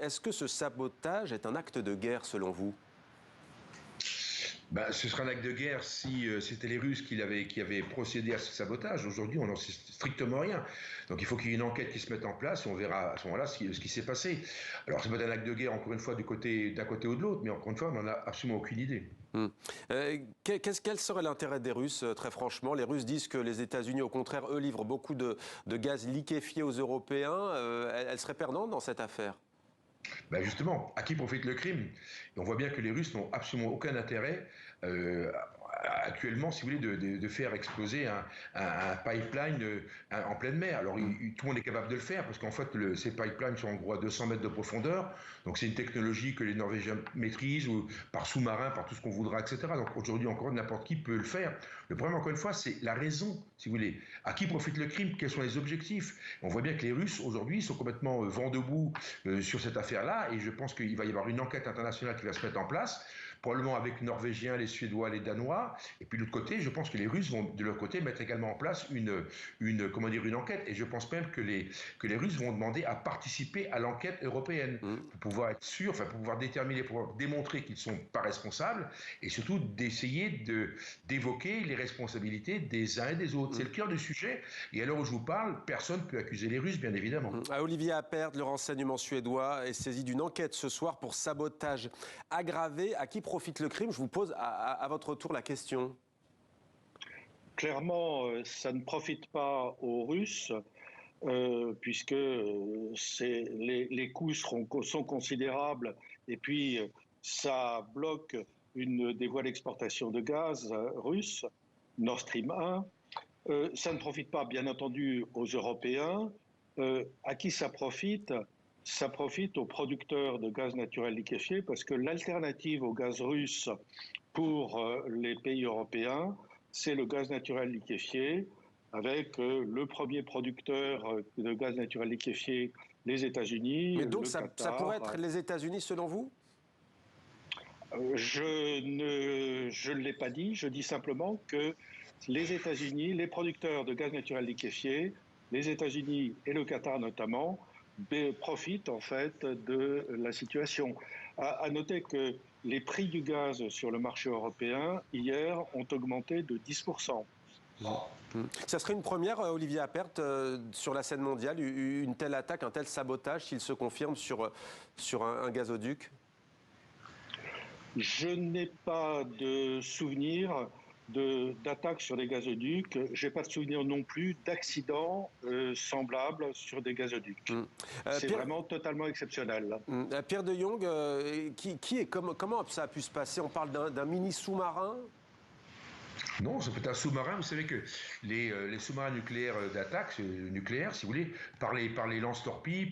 Est-ce que ce sabotage est un acte de guerre selon vous? Ce serait un acte de guerre si c'était les Russes qui avaient procédé à ce sabotage. Aujourd'hui, on n'en sait strictement rien. Donc il faut qu'il y ait une enquête qui se mette en place et on verra à ce moment-là ce qui s'est passé. Alors c'est pas un acte de guerre, encore une fois, d'un côté ou de l'autre, mais encore une fois, on n'en a absolument aucune idée. Quel serait l'intérêt des Russes, très franchement? Les Russes disent que les États-Unis, au contraire, eux, livrent beaucoup de gaz liquéfié aux Européens. Elles seraient perdantes dans cette affaire? Justement, à qui profite le crime? Et on voit bien que les Russes n'ont absolument aucun intérêt actuellement, si vous voulez, de faire exploser un pipeline en pleine mer. Alors, tout le monde est capable de le faire, parce qu'en fait, ces pipelines sont en gros à 200 mètres de profondeur. Donc, c'est une technologie que les Norvégiens maîtrisent, ou par sous-marin, par tout ce qu'on voudra, etc. Donc, aujourd'hui, encore, n'importe qui peut le faire. Le problème, encore une fois, c'est la raison, si vous voulez. À qui profite le crime? Quels sont les objectifs? On voit bien que les Russes, aujourd'hui, sont complètement vent debout sur cette affaire-là, et je pense qu'il va y avoir une enquête internationale qui va se mettre en place, probablement avec les Norvégiens, les Suédois, les Danois, et puis de l'autre côté, je pense que les Russes vont de leur côté mettre également en place une enquête, et je pense même que les Russes vont demander à participer à l'enquête européenne pour pouvoir être sûrs, enfin pour pouvoir déterminer, pour pouvoir démontrer qu'ils ne sont pas responsables, et surtout d'essayer d'évoquer les responsabilités des uns et des autres. C'est le cœur du sujet, et à l'heure où je vous parle, personne ne peut accuser les Russes, bien évidemment. Olivier Appert, le renseignement suédois, est saisi d'une enquête ce soir pour sabotage aggravé. À qui profite le crime? Je vous pose à votre tour la question. Clairement, ça ne profite pas aux Russes, puisque les coûts sont considérables, et puis ça bloque une des voies d'exportation de gaz russe, Nord Stream 1. Ça ne profite pas, bien entendu, aux Européens. À qui ça profite? Ça profite aux producteurs de gaz naturel liquéfié, parce que l'alternative au gaz russe pour les pays européens, c'est le gaz naturel liquéfié, avec le premier producteur de gaz naturel liquéfié, les États-Unis. Mais donc le ça Qatar. pourrait être les États-Unis selon vous? Je ne l'ai pas dit, je dis simplement que les États-Unis, les producteurs de gaz naturel liquéfié, les États-Unis et le Qatar notamment, profitent en fait de la situation. À noter que les prix du gaz sur le marché européen, hier, ont augmenté de 10%. Ça serait une première, Olivier Appert, sur la scène mondiale, une telle attaque, un tel sabotage, s'il se confirme sur un gazoduc? Je n'ai pas de souvenir d'attaques sur des gazoducs. Je n'ai pas de souvenir non plus d'accidents semblables sur des gazoducs. C'est vraiment totalement exceptionnel. Pierre de Jong, comment ça a pu se passer? On parle d'un mini sous-marin? Non, ça peut être un sous-marin. Vous savez que les sous-marins nucléaires d'attaque nucléaire, si vous voulez, par les lance-torpilles,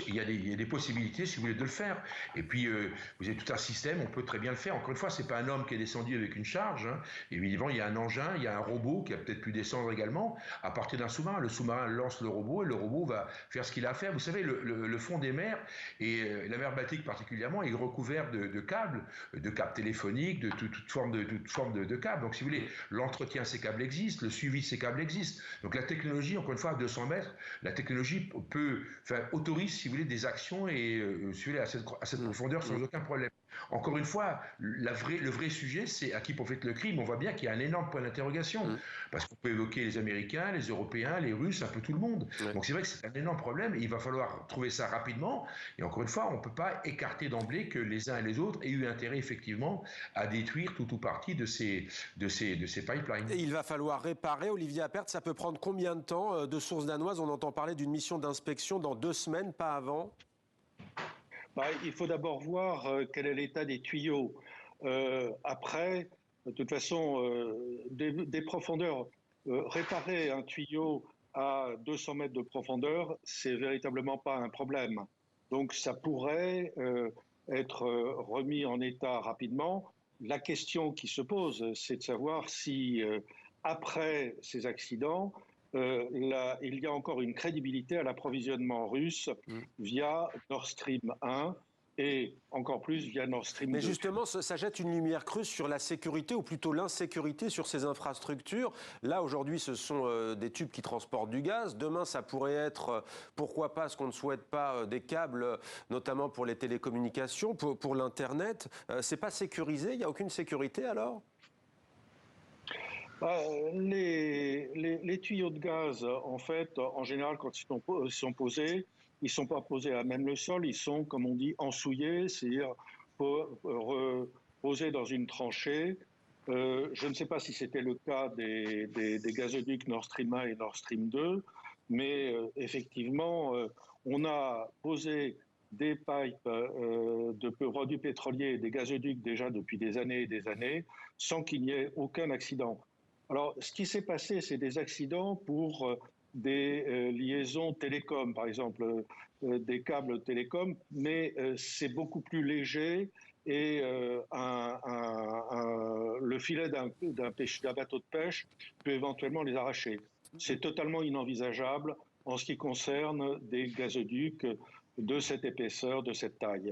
il y a des possibilités, si vous voulez, de le faire. Et puis, vous avez tout un système, on peut très bien le faire. Encore une fois, c'est pas un homme qui est descendu avec une charge. Hein. Évidemment, il y a un engin, il y a un robot qui a peut-être pu descendre également à partir d'un sous-marin. Le sous-marin lance le robot et le robot va faire ce qu'il a à faire. Vous savez, le fond des mers et la mer Baltique particulièrement est recouvert de câbles téléphoniques, de toute forme de câbles. Donc, si vous voulez, l'entretien de ces câbles existe, le suivi de ces câbles existe. Donc, la technologie, encore une fois, à 200 mètres, la technologie autorise, si vous voulez, des actions et, si vous voulez, à cette profondeur sans aucun problème. Encore une fois, le vrai sujet, c'est à qui profite le crime. On voit bien qu'il y a un énorme point d'interrogation. Parce qu'on peut évoquer les Américains, les Européens, les Russes, un peu tout le monde. Donc, c'est vrai que c'est un énorme problème et il va falloir trouver ça rapidement. Et encore une fois, on ne peut pas écarter d'emblée que les uns et les autres aient eu intérêt, effectivement, à détruire tout ou partie de ces pipelines. Et il va falloir réparer, Olivier Appert, ça peut prendre combien de temps? De sources danoises, on entend parler d'une mission d'inspection dans 2 semaines, pas avant. Il faut d'abord voir quel est l'état des tuyaux. Après, de toute façon, des profondeurs, réparer un tuyau à 200 mètres de profondeur, c'est véritablement pas un problème. Donc ça pourrait être remis en état rapidement. La question qui se pose, c'est de savoir si, après ces accidents, il y a encore une crédibilité à l'approvisionnement russe via Nord Stream 1. et encore plus via Nord Stream 2. Mais justement, ça jette une lumière crue sur la sécurité, ou plutôt l'insécurité sur ces infrastructures. Là, aujourd'hui, ce sont des tubes qui transportent du gaz. Demain, ça pourrait être, pourquoi pas, ce qu'on ne souhaite pas, des câbles, notamment pour les télécommunications, pour l'Internet. C'est pas sécurisé? Il n'y a aucune sécurité alors? Les tuyaux de gaz, en fait, en général, quand ils sont posés, ils ne sont pas posés à même le sol, ils sont, comme on dit, ensouillés, c'est-à-dire posés dans une tranchée. Je ne sais pas si c'était le cas des gazoducs Nord Stream 1 et Nord Stream 2, mais effectivement, on a posé des pipes de produits pétroliers et des gazoducs déjà depuis des années et des années, sans qu'il n'y ait aucun accident. Alors, ce qui s'est passé, c'est des accidents pour des liaisons télécom, par exemple, des câbles télécom, mais c'est beaucoup plus léger et le filet d'un bateau de pêche peut éventuellement les arracher. C'est totalement inenvisageable en ce qui concerne des gazoducs de cette épaisseur, de cette taille.